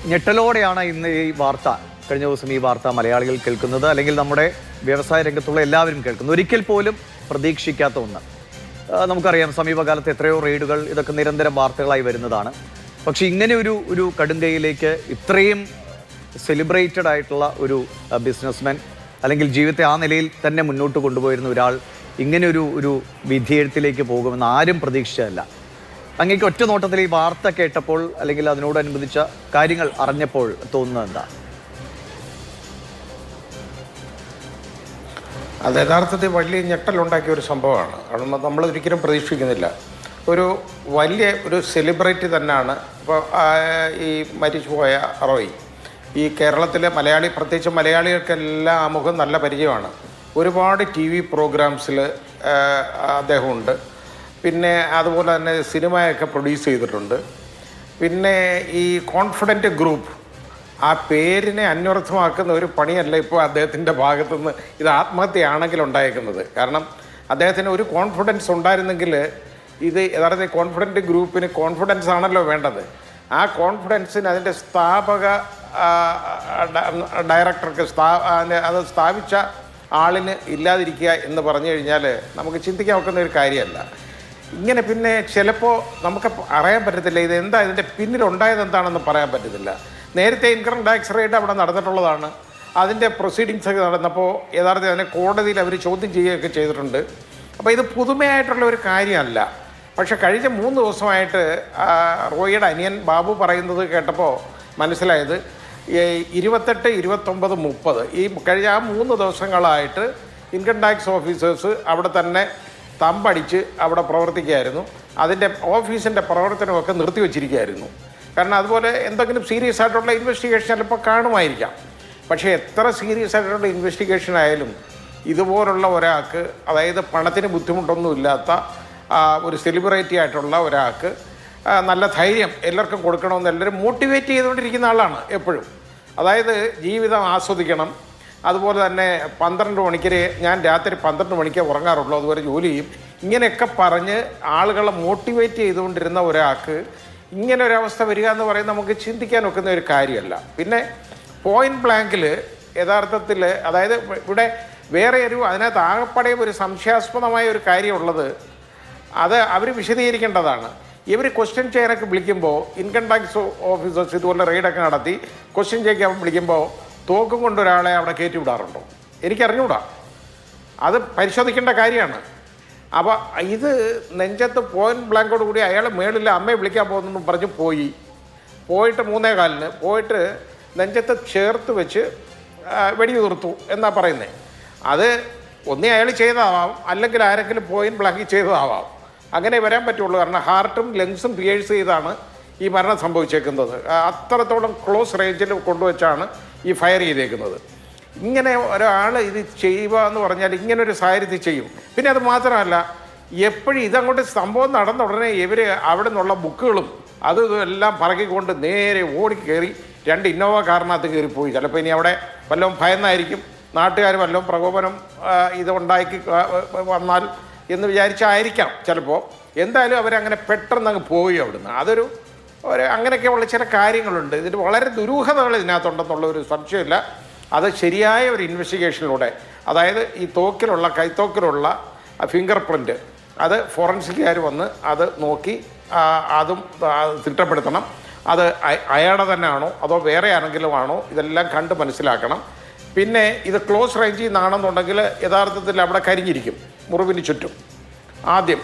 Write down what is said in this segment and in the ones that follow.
ഞെട്ടലോടെയാണ് ഇന്ന് ഈ വാർത്ത, കഴിഞ്ഞ ദിവസം ഈ വാർത്ത മലയാളികൾ കേൾക്കുന്നത്, അല്ലെങ്കിൽ നമ്മുടെ വ്യവസായ രംഗത്തുള്ള എല്ലാവരും കേൾക്കുന്നത്. ഒരിക്കൽ പോലും പ്രതീക്ഷിക്കാത്ത ഒന്ന്. നമുക്കറിയാം, സമീപകാലത്ത് എത്രയോ റെയ്ഡുകൾ, ഇതൊക്കെ നിരന്തരം വാർത്തകളായി വരുന്നതാണ്. പക്ഷെ ഇങ്ങനെ ഒരു കടുങ്കയിലേക്ക് ഇത്രയും സെലിബ്രേറ്റഡ് ആയിട്ടുള്ള ഒരു ബിസിനസ്മാൻ, അല്ലെങ്കിൽ ജീവിതത്തെ ആ നിലയിൽ തന്നെ മുന്നോട്ട് കൊണ്ടുപോയിരുന്ന ഒരാൾ ഇങ്ങനെ ഒരു വിധിയെഴുത്തിലേക്ക് പോകുമെന്ന് ആരും പ്രതീക്ഷിച്ചതല്ല. അങ്ങേക്ക് ഒറ്റ നോട്ടത്തിൽ ഈ വാർത്ത കേട്ടപ്പോൾ, അല്ലെങ്കിൽ അതിനോടനുബന്ധിച്ച കാര്യങ്ങൾ അറിഞ്ഞപ്പോൾ തോന്നുന്നത് എന്താ? അത് യഥാർത്ഥത്തിൽ വലിയ ഞെട്ടലുണ്ടാക്കിയ ഒരു സംഭവമാണ്. കാരണം നമ്മൾ ഒരിക്കലും പ്രതീക്ഷിക്കുന്നില്ല. ഒരു വലിയ ഒരു സെലിബ്രിറ്റി തന്നെയാണ് ഇപ്പോൾ ഈ മരിച്ചുപോയ റോയ്. ഈ കേരളത്തിലെ മലയാളി, പ്രത്യേകിച്ച് മലയാളികൾക്കെല്ലാം ആ മുഖം നല്ല പരിചയമാണ്. ഒരുപാട് TV പ്രോഗ്രാംസിൽ അദ്ദേഹമുണ്ട്. പിന്നെ അതുപോലെ തന്നെ സിനിമയൊക്കെ പ്രൊഡ്യൂസ് ചെയ്തിട്ടുണ്ട്. പിന്നെ ഈ കോൺഫിഡൻറ്റ് ഗ്രൂപ്പ്, ആ പേരിനെ അന്വർത്ഥമാക്കുന്ന ഒരു പണിയല്ല ഇപ്പോൾ അദ്ദേഹത്തിൻ്റെ ഭാഗത്തുനിന്ന് ഇത് ആത്മഹത്യയാണെങ്കിൽ ഉണ്ടായേക്കുന്നത്. കാരണം അദ്ദേഹത്തിന് ഒരു കോൺഫിഡൻസ് ഉണ്ടായിരുന്നെങ്കിൽ, ഇത് യഥാർത്ഥത്തിൽ കോൺഫിഡൻറ്റ് ഗ്രൂപ്പിന് കോൺഫിഡൻസ് ആണല്ലോ വേണ്ടത്. ആ കോൺഫിഡൻസിന് അതിൻ്റെ സ്ഥാപക ഡയറക്ടർക്ക് അത് സ്ഥാപിച്ച ആളിന് ഇല്ലാതിരിക്കുക എന്ന് പറഞ്ഞു കഴിഞ്ഞാൽ നമുക്ക് ചിന്തിക്കാൻ വെക്കുന്ന ഒരു കാര്യമല്ല. ഇങ്ങനെ പിന്നെ ചിലപ്പോൾ നമുക്ക് അറിയാൻ പറ്റത്തില്ല ഇതെന്താ, ഇതിൻ്റെ പിന്നിലുണ്ടായത് എന്താണെന്ന് പറയാൻ പറ്റത്തില്ല. നേരത്തെ ഇൻകം ടാക്സ് റെയ്ഡ് അവിടെ നടന്നിട്ടുള്ളതാണ്. അതിൻ്റെ പ്രൊസീഡിങ്സ് ഒക്കെ നടന്നപ്പോൾ യഥാർത്ഥത്തിൽ അതിനെ കോടതിയിൽ അവർ ചോദ്യം ചെയ്യുകയൊക്കെ ചെയ്തിട്ടുണ്ട്. അപ്പോൾ ഇത് പുതുമയായിട്ടുള്ള ഒരു കാര്യമല്ല. പക്ഷെ കഴിഞ്ഞ 3 ദിവസമായിട്ട് റോയിയുടെ അനിയൻ ബാബു പറയുന്നത് കേട്ടപ്പോൾ മനസ്സിലായത്, 28, 29, 30 ഈ കഴിഞ്ഞ ആ 3 ദിവസങ്ങളായിട്ട് ഇൻകം ടാക്സ് ഓഫീസേഴ്സ് അവിടെ തന്നെ തമ്പടിച്ച് അവിടെ പ്രവർത്തിക്കുകയായിരുന്നു. അതിൻ്റെ ഓഫീസിൻ്റെ പ്രവർത്തനമൊക്കെ നിർത്തിവെച്ചിരിക്കുകയായിരുന്നു. കാരണം അതുപോലെ എന്തെങ്കിലും സീരിയസ് ആയിട്ടുള്ള ഇൻവെസ്റ്റിഗേഷൻ ചിലപ്പോൾ കാണുമായിരിക്കാം. പക്ഷേ എത്ര സീരിയസ് ആയിട്ടുള്ള ഇൻവെസ്റ്റിഗേഷൻ ആയാലും ഇതുപോലുള്ള ഒരാൾക്ക്, അതായത് പണത്തിന് ബുദ്ധിമുട്ടൊന്നും ഇല്ലാത്ത ഒരു സെലിബ്രിറ്റി ആയിട്ടുള്ള ഒരാൾക്ക് നല്ല ധൈര്യം എല്ലാവർക്കും കൊടുക്കണമെന്ന് എല്ലാവരും മോട്ടിവേറ്റ് ചെയ്തുകൊണ്ടിരിക്കുന്ന ആളാണ് എപ്പോഴും. അതായത് ജീവിതം ആസ്വദിക്കണം. അതുപോലെ തന്നെ 12 മണിക്ക് ഞാൻ രാത്രി 12 മണിക്ക് ഉറങ്ങാറുള്ളൂ, അതുപോലെ ജോലി ചെയ്യും, ഇങ്ങനെയൊക്കെ പറഞ്ഞ് ആളുകളെ മോട്ടിവേറ്റ് ചെയ്തുകൊണ്ടിരുന്ന ഒരാൾക്ക് ഇങ്ങനെ ഒരവസ്ഥ വരിക എന്ന് പറയുന്നത് നമുക്ക് ചിന്തിക്കാൻ ഒക്കുന്ന ഒരു കാര്യമല്ല. പിന്നെ പോയിന്റ് ബ്ലാങ്കിൽ യഥാർത്ഥത്തിൽ, അതായത് ഇവിടെ വേറെ അതിനകത്ത് ആകെപ്പടയും ഒരു സംശയാസ്പദമായ ഒരു കാര്യമുള്ളത്, അത് അവർ വിശദീകരിക്കേണ്ടതാണ്. ഇവർ ക്വസ്റ്റ്യൻ ചെയ്യാനൊക്കെ വിളിക്കുമ്പോൾ, ഇൻകം ടാക്സ് ഓഫീസേഴ്സ് ഇതുപോലെ റെയ്ഡൊക്കെ നടത്തി ക്വസ്റ്റ്യൻ ചെയ്യാൻ വിളിക്കുമ്പോൾ തോക്കും കൊണ്ടൊരാളെ അവിടെ കയറ്റി വിടാറുണ്ടോ? എനിക്കറിഞ്ഞൂടാ. അത് പരിശോധിക്കേണ്ട കാര്യമാണ്. അപ്പോൾ ഇത് നെഞ്ചത്ത് പോയിന്റ് ബ്ലാങ്കോട് കൂടി അയാൾ മേളിൽ അമ്മയെ വിളിക്കാൻ പോകുന്നു പറഞ്ഞ് പോയിട്ട് 3:15 പോയിട്ട് നെഞ്ചത്ത് ചേർത്ത് വെച്ച് വെടിയുതിർത്തു എന്നാണ് പറയുന്നത്. അത് ഒന്നേ അയാൾ ചെയ്തതാവാം, അല്ലെങ്കിൽ ആരെങ്കിലും പോയിന്റ് ബ്ലാങ്കിൽ ചെയ്തതാവാം. അങ്ങനെ വരാൻ പറ്റുള്ളൂ. കാരണം ഹാർട്ടും ലങ്സും പിയേഴ്സ് ചെയ്താണ് ഈ മരണം സംഭവിച്ചേക്കുന്നത്. അത്രത്തോളം ക്ലോസ് റേഞ്ചിൽ കൊണ്ടുവച്ചാണ് ഈ ഫയർ ചെയ്തേക്കുന്നത്. ഇങ്ങനെ ഒരാൾ ഇത് ചെയ്യുക എന്ന് പറഞ്ഞാൽ ഇങ്ങനൊരു സാഹചര്യത്തിൽ ചെയ്യും. പിന്നെ അത് മാത്രമല്ല, എപ്പോഴും ഇതങ്ങോട്ട് സംഭവം നടന്ന ഉടനെ ഇവർ അവിടെ നിന്നുള്ള ബുക്കുകളും ഇതെല്ലാം പറക്കിക്കൊണ്ട് നേരെ ഓടിക്കയറി 2 ഇന്നോവ കാറിനകത്ത് കയറിപ്പോയി. ചിലപ്പോൾ ഇനി അവിടെ വല്ലതും ഭയന്നായിരിക്കും, നാട്ടുകാർ വല്ലതും പ്രകോപനം ഇതുണ്ടാക്കി വന്നാൽ എന്ന് വിചാരിച്ചായിരിക്കാം ചിലപ്പോൾ. എന്തായാലും അവരങ്ങനെ പെട്ടെന്ന് അങ്ങ് പോയി അവിടുന്ന്. അങ്ങനെയൊക്കെയുള്ള ചില കാര്യങ്ങളുണ്ട്. ഇതിന് വളരെ ദുരൂഹതകൾ ഇതിനകത്തുണ്ടെന്നുള്ള ഒരു സംശയമില്ല. അത് ശരിയായ ഒരു ഇൻവെസ്റ്റിഗേഷനിലൂടെ, അതായത് ഈ കൈത്തോക്കിലുള്ള ഫിംഗർ പ്രിൻറ്റ്, അത് ഫോറൻസിക്കുകാർ വന്ന് അത് നോക്കി അതും തിട്ടപ്പെടുത്തണം. അത് അയാളുടെ തന്നെ ആണോ അതോ വേറെ ആരെങ്കിലും ആണോ, ഇതെല്ലാം കണ്ട് മനസ്സിലാക്കണം. പിന്നെ ഇത് ക്ലോസ് റേഞ്ചിൽ നിന്നാണെന്നുണ്ടെങ്കിൽ യഥാർത്ഥത്തിൽ അവിടെ കരിഞ്ഞിരിക്കും മുറിവിന് ചുറ്റും. ആദ്യം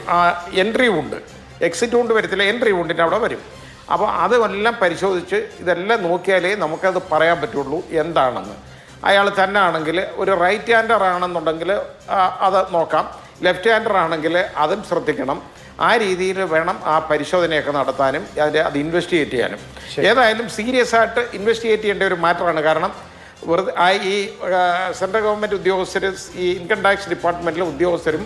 എൻട്രി വുണ്ട്, എക്സിറ്റ് വുണ്ട് വരത്തില്ല, എൻട്രി വുണ്ടിൻ്റെ അവിടെ വരും. അപ്പോൾ അതെല്ലാം പരിശോധിച്ച് ഇതെല്ലാം നോക്കിയാലേ നമുക്കത് പറയാൻ പറ്റുള്ളൂ എന്താണെന്ന്. അയാൾ തന്നെ ആണെങ്കിൽ ഒരു റൈറ്റ് ഹാൻഡർ ആണെന്നുണ്ടെങ്കിൽ അത് നോക്കാം, ലെഫ്റ്റ് ഹാൻഡർ ആണെങ്കിൽ അതും ശ്രദ്ധിക്കണം. ആ രീതിയിൽ വേണം ആ പരിശോധനയൊക്കെ നടത്താനും അത് ഇൻവെസ്റ്റിഗേറ്റ് ചെയ്യാനും. ഏതായാലും സീരിയസ് ആയിട്ട് ഇൻവെസ്റ്റിഗേറ്റ് ചെയ്യേണ്ട ഒരു മാറ്ററാണ്. കാരണം വെറുതെ ഈ സെൻട്രൽ ഗവൺമെൻറ് ഉദ്യോഗസ്ഥർ, ഈ ഇൻകം ടാക്സ് ഡിപ്പാർട്ട്മെൻറ്റിലെ ഉദ്യോഗസ്ഥരും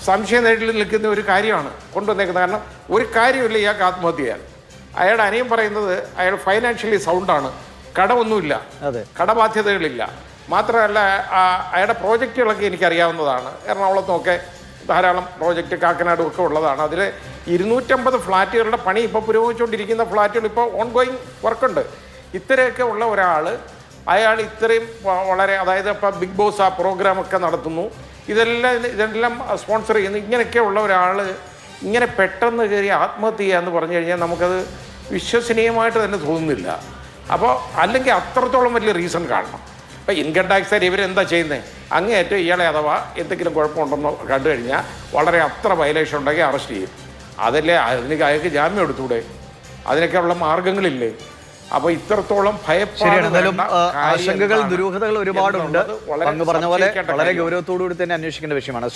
സംശയനേരിൽ നിൽക്കുന്ന ഒരു കാര്യമാണ് കൊണ്ടുവന്നേക്കുന്നത്. കാരണം ഒരു കാര്യമില്ല ഇയാൾക്ക് ആത്മഹത്യ ചെയ്യാൻ. അയാളുടെ അനിയൻ പറയുന്നത് അയാൾ ഫൈനാൻഷ്യലി സൗണ്ടാണ്, കടമൊന്നുമില്ല, കടബാധ്യതകളില്ല. മാത്രമല്ല അയാളുടെ പ്രോജക്റ്റുകളൊക്കെ എനിക്കറിയാവുന്നതാണ്. എറണാകുളത്തുമൊക്കെ ധാരാളം പ്രോജക്റ്റ്, കാക്കനാടും ഒക്കെ ഉള്ളതാണ്. അതിൽ 250 ഫ്ലാറ്റുകളുടെ പണി ഇപ്പോൾ പുരോഗമിച്ചുകൊണ്ടിരിക്കുന്ന ഫ്ലാറ്റുകൾ ഇപ്പോൾ ഓൺഗോയിങ് വർക്കുണ്ട്. ഇത്രയൊക്കെ ഉള്ള ഒരാൾ അയാൾ ഇത്രയും വളരെ അതായത് ഇപ്പം ബിഗ് ബോസ് ആ പ്രോഗ്രാമൊക്കെ നടത്തുന്നു, ഇതെല്ലാം സ്പോൺസർ ചെയ്യുന്നു. ഇങ്ങനെയൊക്കെ ഉള്ള ഒരാൾ ഇങ്ങനെ പെട്ടെന്ന് കയറി ആത്മഹത്യ ചെയ്യുക എന്ന് പറഞ്ഞു കഴിഞ്ഞാൽ നമുക്കത് വിശ്വസനീയമായിട്ട് തന്നെ തോന്നുന്നില്ല. അപ്പോൾ അല്ലെങ്കിൽ അത്രത്തോളം വലിയ റീസൺ കാണണം. ഇപ്പം ഇൻകം ടാക്സ് ഇവരെന്താ ചെയ്യുന്നത്? അങ്ങേയറ്റം ഇയാളെ അഥവാ എന്തെങ്കിലും കുഴപ്പമുണ്ടെന്നോ കണ്ടു കഴിഞ്ഞാൽ വളരെ അത്ര വയലേഷൻ ഉണ്ടെങ്കിൽ അറസ്റ്റ് ചെയ്യും. അതല്ലേ അതിന് അയാൾക്ക് ജാമ്യം എടുത്തൂടെ? അതിനൊക്കെ ഉള്ള മാർഗങ്ങളില്ലേ? അപ്പോൾ ഇത്രത്തോളം ഭയപ്പാട് ആശങ്കകൾ ദുരൂഹതകൾ ഒരുപാടുണ്ട്. അങ്ങ് പറഞ്ഞ പോലെ വളരെ ഗൗരവത്തോടു കൂടി തന്നെ അന്വേഷിക്കേണ്ട വിഷയമാണ്.